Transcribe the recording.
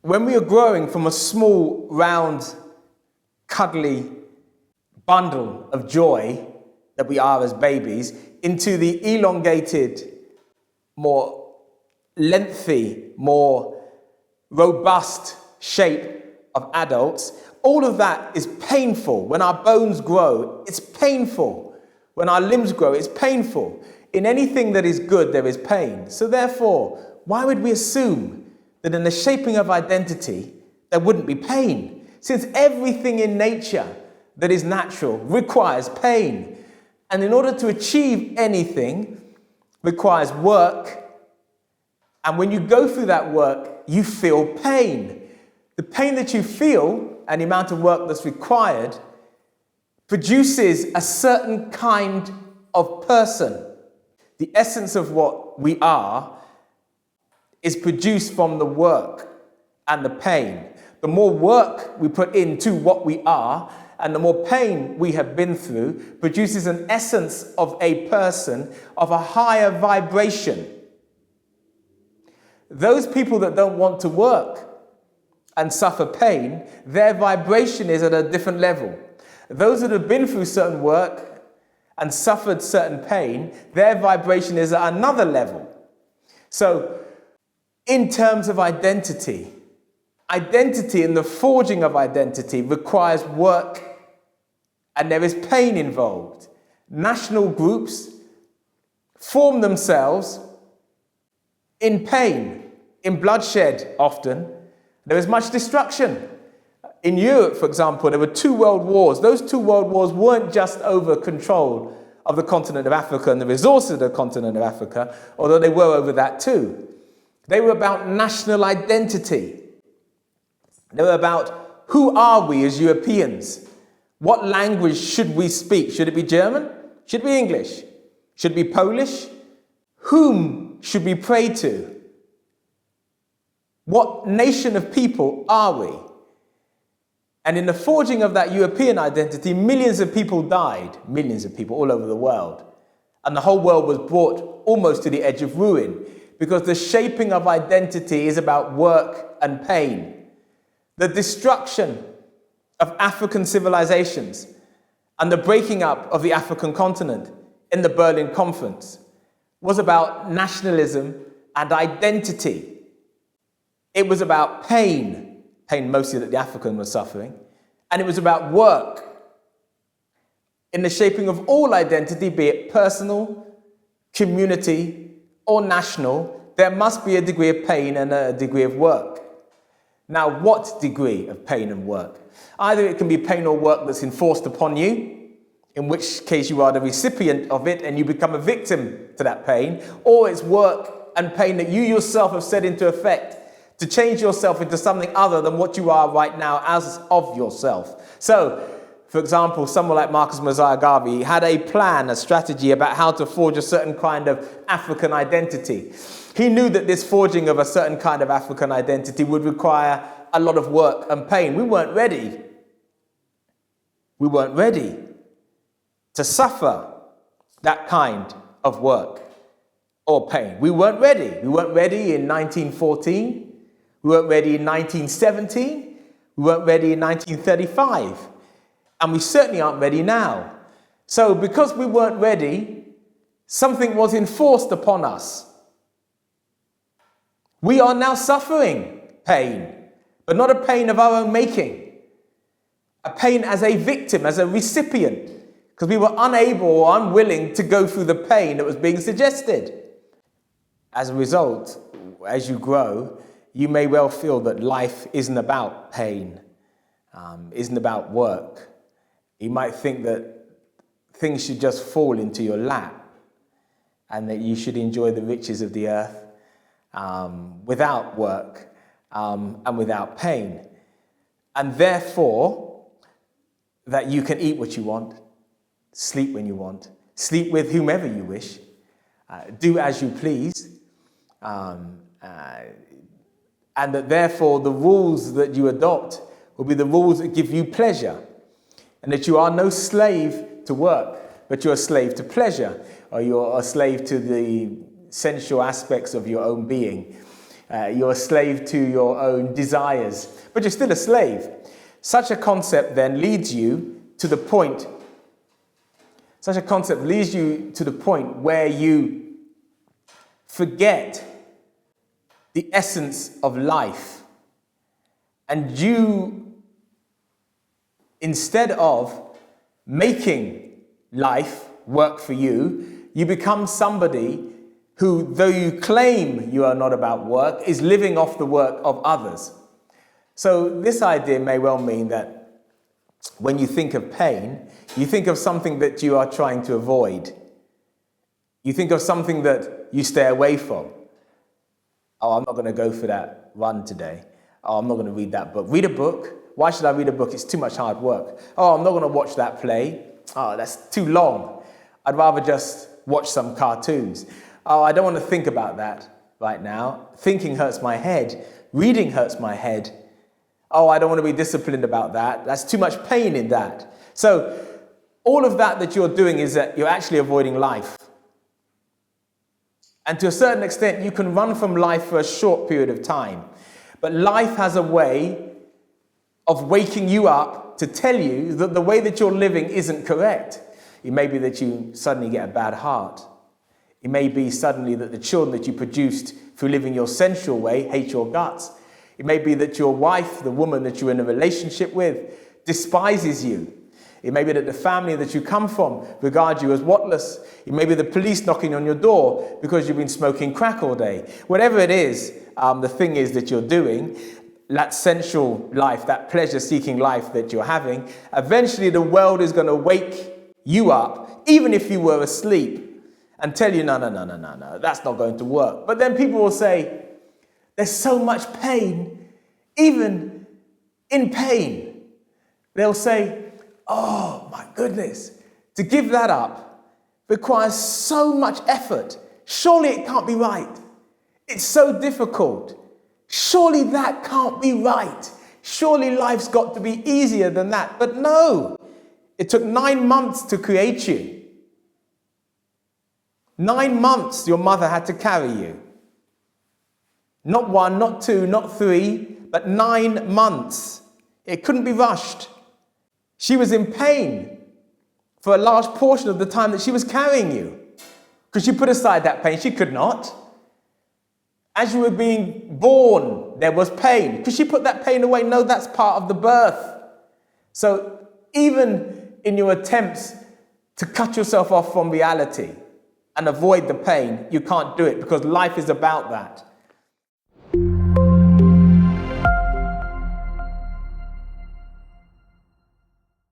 when we are growing from a small, round, cuddly bundle of joy that we are as babies into the elongated, more lengthy, more robust shape of adults, all of that is painful. When our bones grow, it's painful. When our limbs grow, it's painful. In anything that is good, there is pain. So therefore, why would we assume that in the shaping of identity, there wouldn't be pain? Since everything in nature that is natural requires pain. And in order to achieve anything, requires work. And when you go through that work, you feel pain. The pain that you feel and the amount of work that's required produces a certain kind of person. The essence of what we are is produced from the work and the pain. The more work we put into what we are and the more pain we have been through produces an essence of a person of a higher vibration. Those people that don't want to work and suffer pain, their vibration is at a different level. Those that have been through certain work and suffered certain pain, their vibration is at another level. So, in terms of identity and the forging of identity requires work, and there is pain involved. National groups form themselves in pain, in bloodshed often. There is much destruction. In Europe, for example, there were 2 world wars. Those 2 world wars weren't just over control of the continent of Africa and the resources of the continent of Africa, although they were over that too. They were about national identity. They were about who are we as Europeans? What language should we speak? Should it be German? Should it be English? Should it be Polish? Whom should we pray to? What nation of people are we? And in the forging of that European identity, millions of people died, millions of people all over the world. And the whole world was brought almost to the edge of ruin because the shaping of identity is about work and pain. The destruction of African civilizations and the breaking up of the African continent in the Berlin Conference was about nationalism and identity. It was about pain mostly that the African was suffering, and it was about work. In the shaping of all identity, be it personal, community, or national, there must be a degree of pain and a degree of work. Now, what degree of pain and work? Either it can be pain or work that's enforced upon you, in which case you are the recipient of it and you become a victim to that pain, or it's work and pain that you yourself have set into effect to change yourself into something other than what you are right now as of yourself. So, for example, someone like Marcus Mosiah Garvey had a plan, a strategy about how to forge a certain kind of African identity. He knew that this forging of a certain kind of African identity would require a lot of work and pain. We weren't ready. We weren't ready to suffer that kind of work or pain. We weren't ready. We weren't ready in 1914. We weren't ready in 1917. We weren't ready in 1935. And we certainly aren't ready now. So because we weren't ready, something was enforced upon us. We are now suffering pain, but not a pain of our own making. A pain as a victim, as a recipient, because we were unable or unwilling to go through the pain that was being suggested. As a result, as you grow, you may well feel that life isn't about pain, isn't about work. You might think that things should just fall into your lap and that you should enjoy the riches of the earth without work and without pain. And therefore, that you can eat what you want, sleep when you want, sleep with whomever you wish, do as you please, and that therefore the rules that you adopt will be the rules that give you pleasure, and that you are no slave to work, but you're a slave to pleasure, or you're a slave to the sensual aspects of your own being. You're a slave to your own desires, but you're still a slave. Such a concept then leads you to the point where you forget the essence of life. And you, instead of making life work for you, you become somebody who, though you claim you are not about work, is living off the work of others. So this idea may well mean that when you think of pain, you think of something that you are trying to avoid. You think of something that you stay away from. Oh, I'm not going to go for that run today. Oh, I'm not going to read that book. Read a book? Why should I read a book? It's too much hard work. Oh, I'm not going to watch that play. Oh, that's too long. I'd rather just watch some cartoons. Oh, I don't want to think about that right now. Thinking hurts my head. Reading hurts my head. Oh, I don't want to be disciplined about that. That's too much pain in that. So all of that you're doing is that you're actually avoiding life. And to a certain extent, you can run from life for a short period of time. But life has a way of waking you up to tell you that the way that you're living isn't correct. It may be that you suddenly get a bad heart. It may be suddenly that the children that you produced through living your sensual way hate your guts. It may be that your wife, the woman that you're in a relationship with, despises you. It may be that the family that you come from regard you as whatless. It may be the police knocking on your door because you've been smoking crack all day. Whatever it is, the thing is that you're doing, that sensual life, that pleasure-seeking life that you're having, eventually the world is going to wake you up, even if you were asleep, and tell you, no, that's not going to work. But then people will say, there's so much pain, even in pain. They'll say, oh my goodness, to give that up requires so much effort. Surely it can't be right. It's so difficult. Surely that can't be right. Surely life's got to be easier than that. But no, it took 9 months to create you. 9 months your mother had to carry you. Not 1, not 2, not 3, but 9 months. It couldn't be rushed. She was in pain for a large portion of the time that she was carrying you. Could she put aside that pain? She could not. As you were being born, there was pain. Could she put that pain away? No, that's part of the birth. So even in your attempts to cut yourself off from reality and avoid the pain, you can't do it because life is about that.